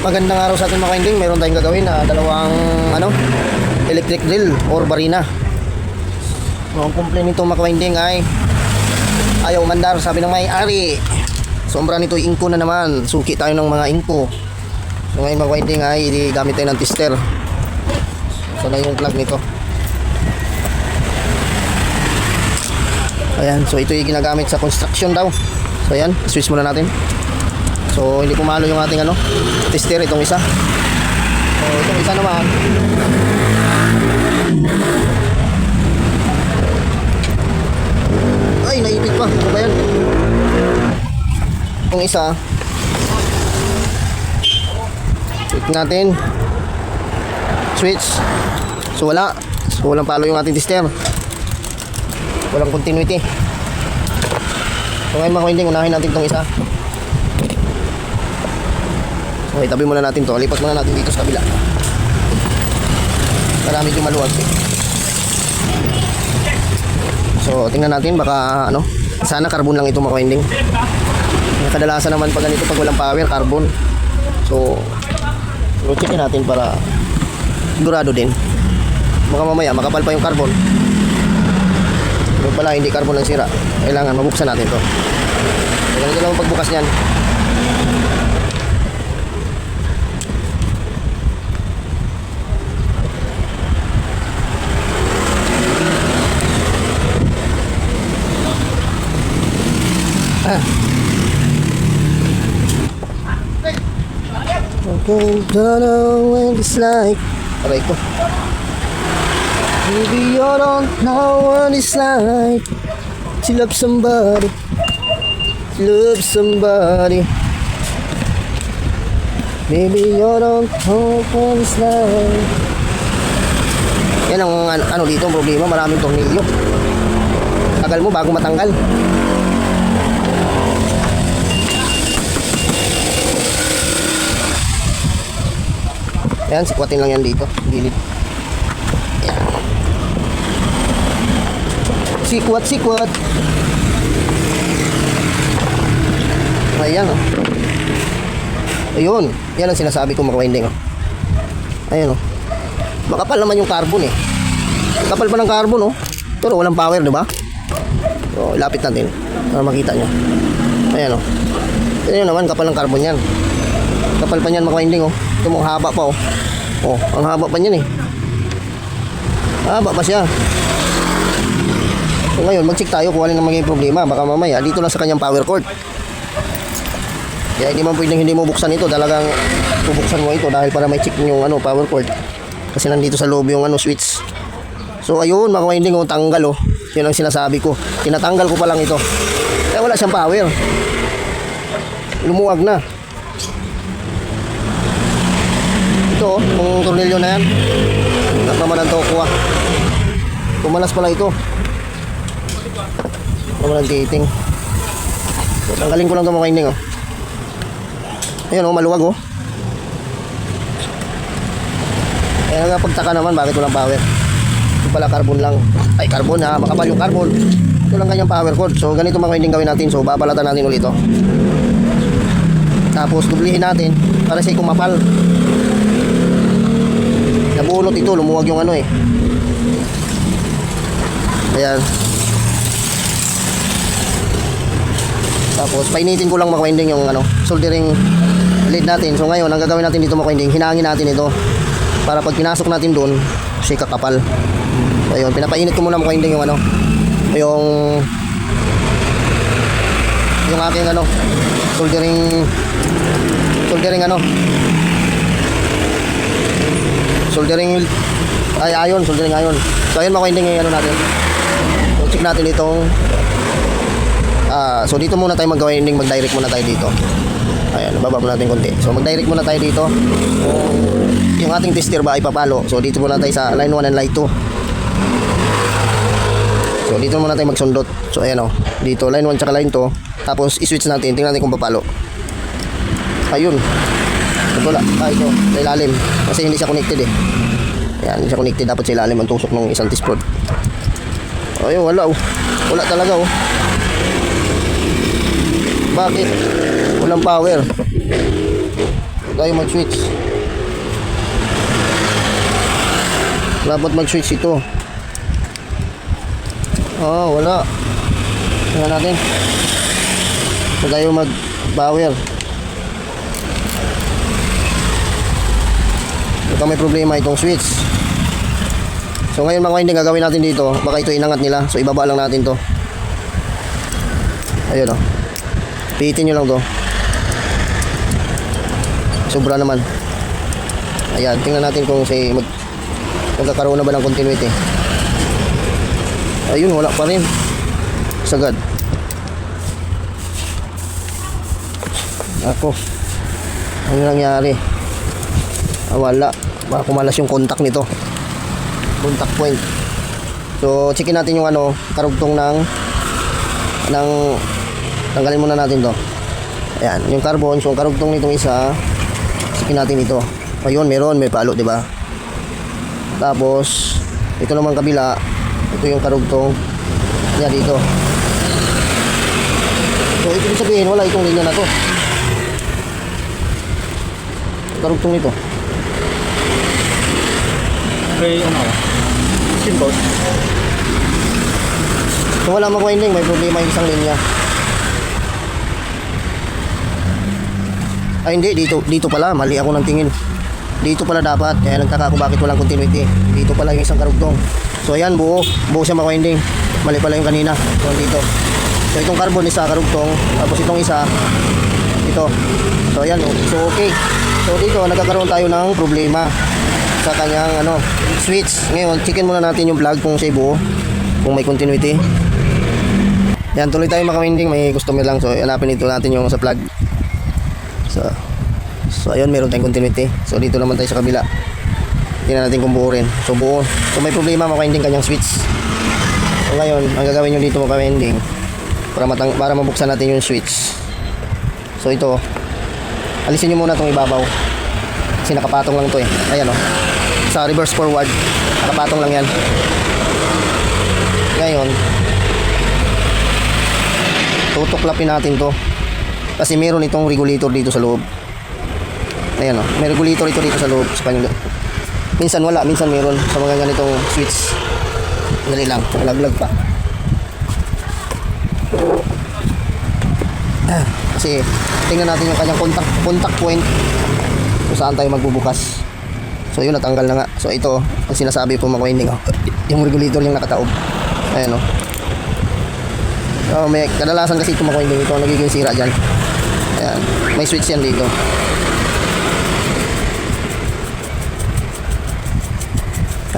Magandang araw sa ating mga kainding. Meron tayong gagawin na dalawang electric drill or barina. So, ang complaint nito mga kainding ay ayaw mandar, sabi ng may-ari. Sombra nito inko na naman. Suki tayo ng mga inko. So ngayon mga kainding ay gamit tayo ng tester. So na yung plug nito. Ayan, so ito yung ginagamit sa construction daw. So ayan, switch muna natin. So hindi pumalo yung ating tester, itong isa. So itong isa naman ay naipit pa. Ano ba yan? Itong isa switch natin. Switch. So wala. So walang palo yung ating tester. Walang continuity. So ngayon mga kainding, unahin natin itong isa. Okay, tabi muna natin to. Lipat muna natin dito sa kabila para medyo maluwag. So tingnan natin, baka sana carbon lang ito mga kainding. Kadalasan naman pag ganito, pag walang power, carbon. So checkin natin para sigurado din. Baka mamaya makapal pa yung carbon. Pero pala hindi carbon lang sira. Kailangan mabuksan natin to. So ganito lang ang pagbukas niyan. Okay, don't know what it's like. Aray ko. Maybe you don't know what it's like to love somebody. To love somebody. Maybe you don't know what it's like. Yan ang dito ang problema, maraming tornilyo. Tagal mo bago matanggal. Ayan, sikwatin lang yan dito, gilid. Ayan. Sikwat. Ayan, oh. Ayun, yan ang sinasabi ko mga winding, oh. Ayan, oh. Makapal naman yung carbon, eh. Kapal pa ng carbon, oh. Pero walang power, diba? So, ilapit natin para makita nyo. Ayan, oh. Ayan naman, kapal ng carbon yan. Kapal pa niyan mga winding, oh. Ito mo, haba pa, oh. Oh, ang haba pa niyan, eh. Haba pa siya. So ngayon, mag-check tayo kung alin ang magiging problema. Baka mamaya, dito lang sa kanyang power cord. Kaya hindi man pwedeng hindi mo buksan ito. Talagang bubuksan mo ito dahil para may check yung power cord. Kasi nandito sa loob yung switch. So ayun, mga winding, oh, tanggal, oh. Yun ang sinasabi ko. Tinatanggal ko pa lang ito. Kaya wala siyang power. Lumuwag na. Ito, kung tornilyo na yan, nakamanan to kuha. Pumalas pala ito. Pumalas dating. So, tanggalin ko lang ito mga winding, oh. Ayan, oh, maluwag, oh. Kaya nagpagtaka naman bakit walang power. Ito pala carbon lang. Ay, carbon, ha, makapal yung carbon. Ito lang kanyang power cord. So ganito mga winding gawin natin. So babalatan natin ulit ito. Tapos dublihin natin para siya kumapal. Nabunot ito, lumuwag yung eh. Ayan. Tapos painitin ko lang mga winding yung soldering lead natin. So ngayon, ang gagawin natin dito mga winding, hinangin natin ito para pag pinasok natin doon, siya kakapal. So ayun, pinapainit ko muna mga winding yung yung aking soldering iron. So ayun mga winding yung natin. So check natin itong so dito muna tayo mag-winding, mag-direct muna tayo dito. Ayan, baba muna natin konti. So mag-direct muna tayo dito. Yung ating tester ba ay papalo. So dito muna tayo sa line 1 and line 2. So dito muna tayo magsundot. So ayan, oh. Dito line 1 tsaka line 2. Tapos i-switch natin. Tingnan natin kung papalo. Ayun. Ito lang. Ito. Sa ilalim. Kasi hindi siya connected, eh. Ayan, hindi siya connected. Dapat sa ilalim ang tusok ng isang test prod. Ayun, wala, oh. Wala talaga, oh. Bakit? Walang power. tayo mag-switch. Dapat mag-switch ito. Oh, wala. Tingnan natin. So tayo mag-power. Ito may problema itong switch. So ngayon mga hindi gagawin natin dito. Baka ito inangat nila. So ibaba lang natin to. Ayun o. Pihitin nyo lang to. Sobra naman. Ayan. Tingnan natin kung magkakaroon na ba ng continuity. Ayun, wala pa rin. Sagad. Ako. Ano nangyari? Wala. Baka kumalas yung contact nito. Contact point. So, checkin natin yung karugtong ng tanggalin muna natin to. Ayan, yung carbon. So, ang karugtong nitong isa, checkin natin ito. Ayun, may palo, di ba? Tapos, ito naman kabila, ito yung karugtong niya dito. So, ibig sabihin, wala itong linya na to. Karugtong nito. May symbol. So, wala mag-winding, may problema yung isang linya. Ay, hindi, dito pala, mali ako ng tingin. Dito pala dapat, kaya nagtaka ako bakit walang continuity. Dito pala yung isang karugtong. So ayan, buo siya mag-winding. Mali pala yung kanina. So dito. So itong carbon isa karugtong, tapos itong isa ito. So ayan, so okay. So dito nagkakaroon tayo ng problema sa kanyang switch. Ngayon, checkin muna natin yung plug kung siya buo, kung may continuity. Yan, tuloy tayo maka-winding, may customer lang. So hanapin ito natin yung sa plug. So ayun, meron tayong continuity. So dito naman tayo sa kabila. Tingnan natin kung buo rin. So buo. So may problema maka-winding kanyang switch. So ngayon, ang gagawin nyo dito maka-winding para mabuksan natin yung switch. So ito, alisin nyo muna itong ibabaw. Kasi nakapatong lang ito eh. Ayan o. Sa reverse forward, nakapatong lang yan. Ngayon, tutuklapin natin to. Kasi meron itong regulator dito sa loob. Ayan o, may regulator ito dito sa loob sa kanyang. Minsan wala, minsan meron sa mga ganitong switch. Dali lang, laglag pa. Kasi tingnan natin yung kanyang contact point kung saan tayo magbubukas. So yun, natanggal na nga. So ito, ang sinasabi ko mag-winding yung regulator yung nakataob. Ayan o. So may kadalasan kasi ito mag-winding ito, nagiging sira dyan. Ayan, may switch yan dito.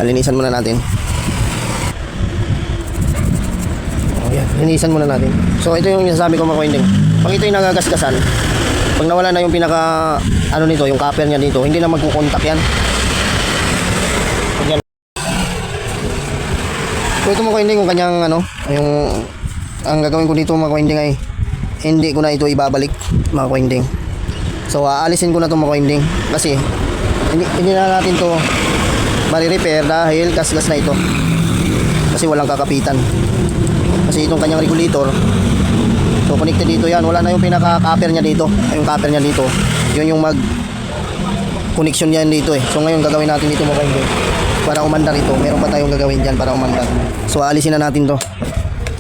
Linisan muna natin. Ayan, linisan muna natin. So ito yung sinasabi ko mag-winding. Pag ito yung nagagasgasan, pag nawala na yung pinaka nito, yung copper niya dito, hindi na magkukontak yan. Yan. So ito mag-winding yung kanyang yung ang gagawin ko dito mag-winding ay hindi ko na ito ibabalik mag-winding. So aalisin ko na ito mag-winding kasi hindi na natin to mari-repair dahil gasgas na ito. Kasi walang kakapitan. Kasi itong kanyang regulator, so connected dito yan. Wala na yung pinaka-copper niya dito. Yung copper niya dito, yun yung connection niya dito eh. So ngayon gagawin natin dito mo kayo para umandar ito. Meron pa tayong gagawin dyan para umandar. So alisin na natin to.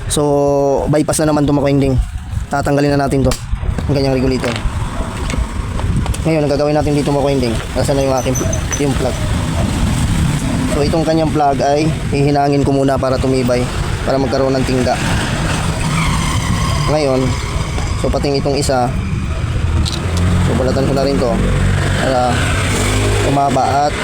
So bypass na naman to makwinding. Tatanggalin na natin to, yung kanyang regulator. Ngayon ang gagawin natin dito makwinding, nasa na yung aking yung plug. So itong kanyang plug ay hihinangin ko muna para tumibay, para magkaroon ng tingga. Ngayon, so pating itong isa, so balatan ko na rin to para umaba at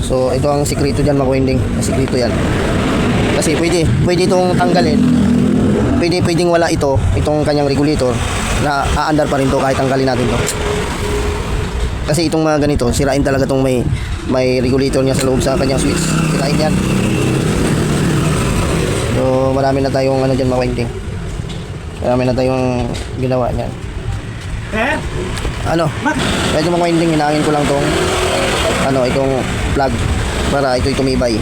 So ito ang sikreto dyan mag-winding. Sikreto yan. Kasi pwede itong tanggalin. Pwedeng wala itong kanyang regulator na aandar pa rin to kahit tanggalin natin to. Kasi itong mga ganito, sirain talaga itong may regulator niya sa loob sa kanyang switch. Sirain yan. So marami na tayong dyan mag-winding. Marami na tayong ginawa niyan. Medyo mag-winding, hinangin ko lang tong itong plug para ito'y tumibay.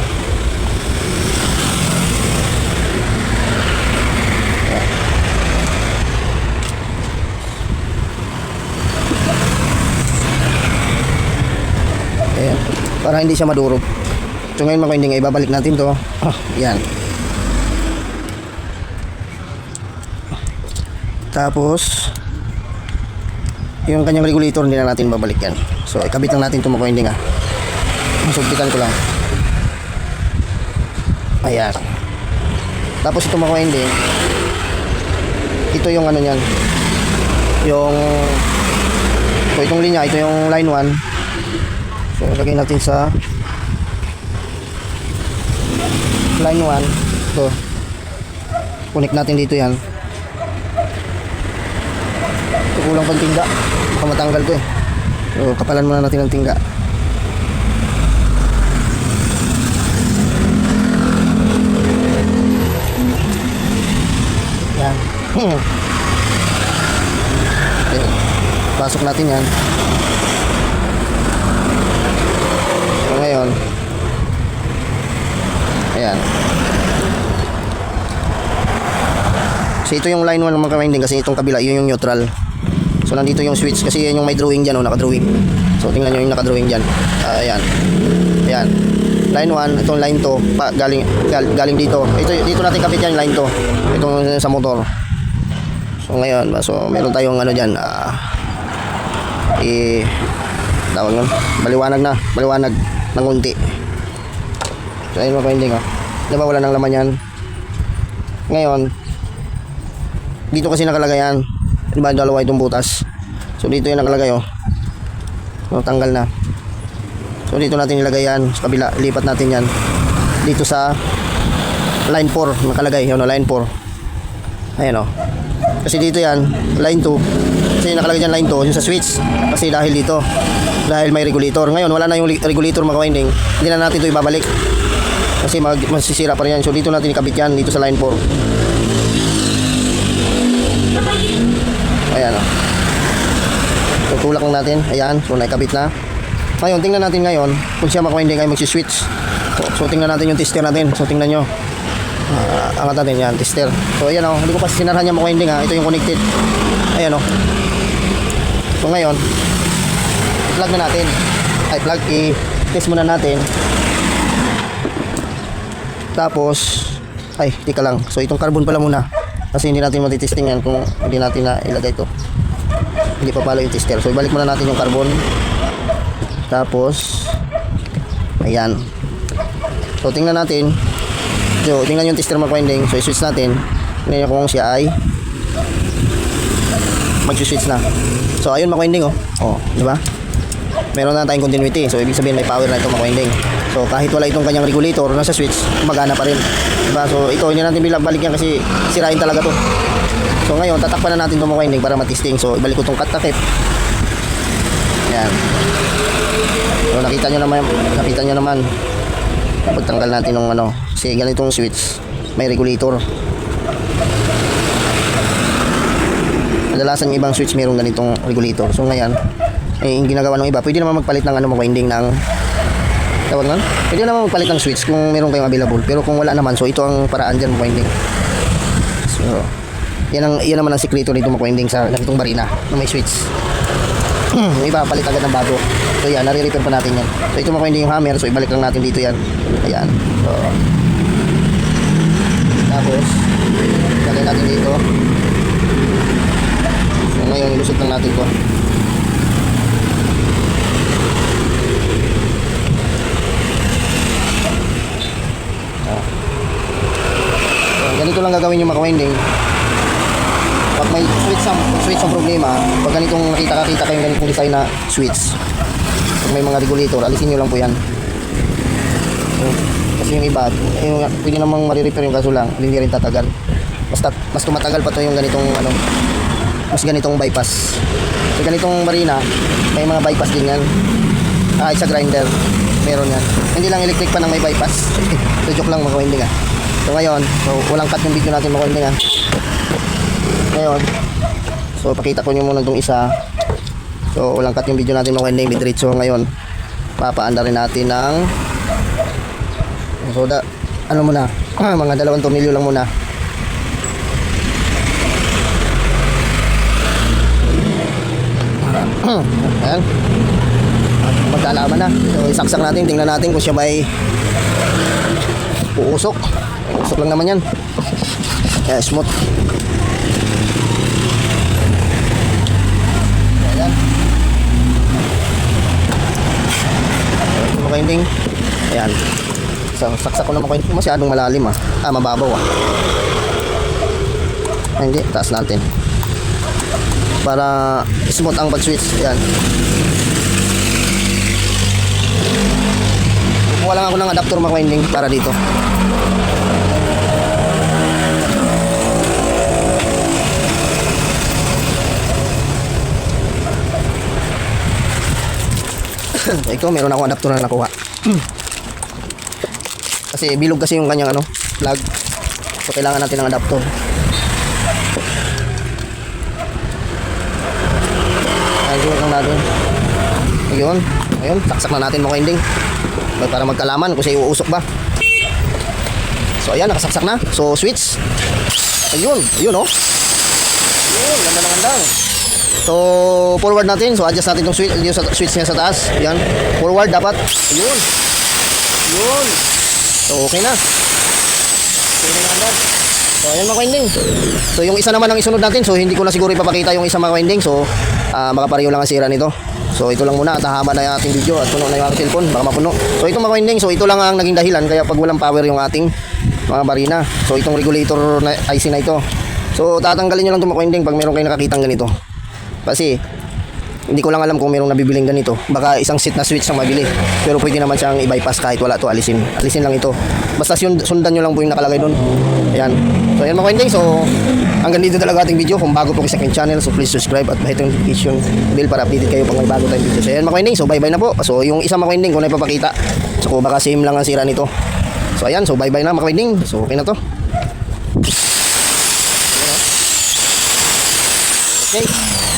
para hindi siya madurog. So ngayon mga ka-winding, ibabalik natin to. Yan. Tapos yung kanyang regulator hindi na natin babalik yan. So ikabit lang natin ito mga ka-winding, sugpitan ko lang. Ayan. Tapos ito mga ka-winding, ito yung ano niyan, yung itong linya, ito yung line 1. So lagay natin sa line 1. Ito, connect natin dito yan. Ito kulang pang tingga, baka matanggal ko So kapalan muna natin ng tingga. Yan. Okay. Pasok natin yan. So ngayon, ayan. So ito yung line 1 ng mga ka-winding, kasi itong kabila yun yung neutral. So nandito yung switch, kasi yan yung may drawing dyan, naka-drawing. So tingnan nyo yung naka-drawing dyan. Ayan. Ayan. Line 1, itong line 2 galing dito. Dito natin kapit yan, line 2. Itong sa motor. So ngayon, so meron tayong ano diyan, tawag nun, baliwanag ng unti. So ayun mga ka-winding, diba wala nang laman yan. Ngayon, dito kasi nakalagay yan, diba dalawa itong butas. So dito yan nakalagay, so tanggal na. So dito natin ilagay yan sa kabila, lipat natin yan dito sa line 4 nakalagay, line 4. Ayan kasi dito yan line 2, kasi nakalagay dyan line 2 yung sa switch, kasi dahil dito, dahil may regulator. Ngayon wala na yung regulator mga ka-winding, hindi na natin ito ibabalik kasi masisira pa rin yan. So dito natin ikabit yan dito sa line 4. Ayan so tulak lang natin, ayan, so naikabit na. Ngayon, tingnan natin ngayon kung siya mga ka-winding ay magsiswitch. So tingnan natin yung tester natin. So tingnan nyo, angat natin yan, tester. So ayan hindi ko pa sinarhan yung mga ka-winding, ito yung connected. Ayan so ngayon, i-plug na natin. I-test muna natin. Tapos tika lang. So itong carbon pala muna, kasi hindi natin matitesting yan kung hindi natin na ilagay ito. Hindi pa pala yung tester. So ibalik muna natin yung carbon. Tapos ayan. So tingnan natin. So tingnan yung tester mga ka-winding. So i-switch natin. Tingnan nyo kung siya ay mag-switch na. So ayun mga ka-winding, di ba? Meron na tayong continuity. So ibig sabihin may power na ito mga ka-winding. So kahit wala itong kanyang regulator nasa switch, magana pa rin. Diba? So ito hindi natin balik yan kasi sirain talaga to. So ngayon tatakpan na natin itong mga ka-winding para matesting. So ibalik ko itong takip. Ayan. So nakita nyo naman pagtanggal natin ng kasi ganitong switch may regulator. Kadalasan yung ibang switch mayroong ganitong regulator. So ngayon yung ginagawa ng iba, pwede naman magpalit ng mga-winding ng tawag nun? Pwede naman magpalit ng switch kung meron kayong available. Pero kung wala naman, so ito ang paraan dyan mga-winding. So yan naman ang sikreto nito mga-winding sa ganitong barina na may switch. Yung iba palit agad ng bago. So yan, nare-repair pa natin yan. So ito mga hindi yung hammer, so ibalik lang natin dito yan. Ayan. So tapos lagay natin dito. So ngayon ilusot lang natin to. So, ganito lang gagawin yung mga winding. Pag may switch ang problema, pag ganitong nakita kayong ganitong design na switch, pag may mga regulator, alisin nyo lang po yan. So, kasi yung iba, pwede namang marirepair yung kaso lang, hindi rin tatagal. Mas tumatagal pa to yung ganitong mas ganitong bypass. So ganitong marina, may mga bypass din yan. Sa grinder, meron yan. Hindi lang electric pa nang may bypass. So joke lang mga winding So ngayon, walang cut yung video natin mga winding Ngayon, so pakita ko nyo muna itong isa. So walang cut yung video natin mga winding So ngayon, papaanda rin natin ng muna mga 2 tornilyo lang muna. Ayan. magkaalaman na. So isaksak natin, tingnan natin kung siya ba'y uusok. Usok lang naman yan. Kaya smooth. Ayan. Makinding. Ayan. So, saksak ko naman makinding. Masyadong malalim ah. Mababaw ah. Hindi, taas natin. Para smooth ang pag-switch. Ayan. Kukuha lang ako ng adapter makinding para dito. Ito, meron akong adapter na nakuha. Kasi bilog kasi yung kanyang plug. So kailangan natin ng adapter. Ayun lang natin. Ayun, saksak na natin mga ending. Para magkalaman kung siya uusok ba. So ayan, nakasaksak na. So switch. Ayun oh. Ayun, ganda ng ganda. So forward natin. So adjust natin yung switch niya sa taas. Ayan, forward dapat. Ayun. So okay na. So ayan mga winding. So yung isa naman ang isunod natin. So hindi ko na siguro ipapakita yung isa mga winding. So makapareho lang ang sira nito. So ito lang muna at hahaba na yung ating video at puno na yung ating cellphone. Baka mapuno. So ito mga winding. So ito lang ang naging dahilan kaya pag walang power yung ating mga barina. So itong regulator na IC na ito. So tatanggalin nyo lang itong mga winding pag meron kayo nakakitang ganito. Kasi hindi ko lang alam kung merong nabibiling ganito. Baka isang set na switch ang mabili. Pero pwede naman siyang i-bypass kahit wala to. Alisin lang ito. Basta sundan nyo lang po yung nakalagay doon. Ayan. So ayan mga winding. So hanggang dito talaga ating video. Kung bago po kayo sa aking channel, so please subscribe at bahit yung notification bell para updated kayo pag may bago tayong video. So ayan mga winding. So bye bye na po. So yung isa mga winding ko na ipapakita. So baka same lang ang sira nito. So ayan. So bye bye na mga winding. So okay na to. Okay.